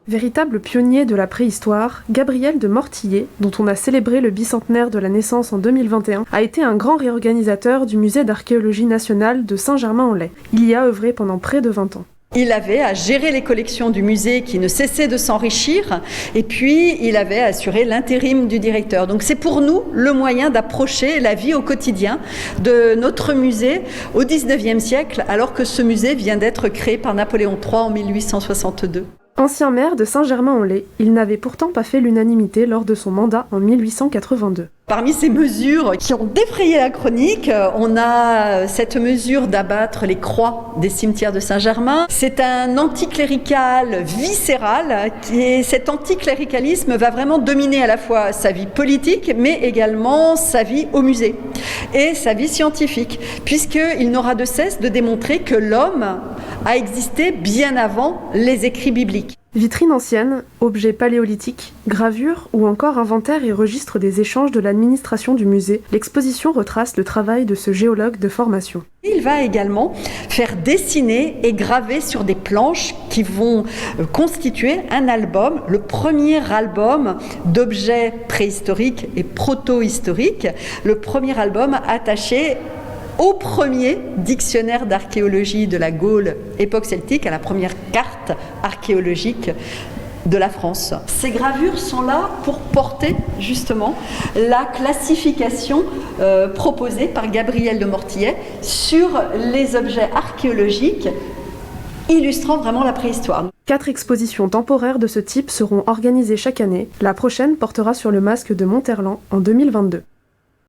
Véritable pionnier de la préhistoire, Gabriel de Mortillet, dont on a célébré le bicentenaire de la naissance en 2021, a été un grand réorganisateur du musée d'archéologie nationale de Saint-Germain-en-Laye. Il y a œuvré pendant près de 20 ans. Il avait à gérer les collections du musée qui ne cessaient de s'enrichir et puis il avait assuré l'intérim du directeur. Donc c'est pour nous le moyen d'approcher la vie au quotidien de notre musée au XIXe siècle alors que ce musée vient d'être créé par Napoléon III en 1862. Ancien maire de Saint-Germain-en-Laye, il n'avait pourtant pas fait l'unanimité lors de son mandat en 1882. Parmi ces mesures qui ont défrayé la chronique, on a cette mesure d'abattre les croix des cimetières de Saint-Germain. C'est un anticlérical viscéral et cet anticléricalisme va vraiment dominer à la fois sa vie politique mais également sa vie au musée et sa vie scientifique puisqu'il n'aura de cesse de démontrer que l'homme a existé bien avant les écrits bibliques. Vitrines anciennes, objets paléolithiques, gravures ou encore inventaires et registres des échanges de l'administration du musée, l'exposition retrace le travail de ce géologue de formation. Il va également faire dessiner et graver sur des planches qui vont constituer un album, le premier album d'objets préhistoriques et proto-historiques, le premier album attaché au premier dictionnaire d'archéologie de la Gaule époque celtique, à la première carte archéologique de la France. Ces gravures sont là pour porter justement la classification proposée par Gabriel de Mortillet sur les objets archéologiques illustrant vraiment la préhistoire. 4 expositions temporaires de ce type seront organisées chaque année. La prochaine portera sur le masque de Monterland en 2022.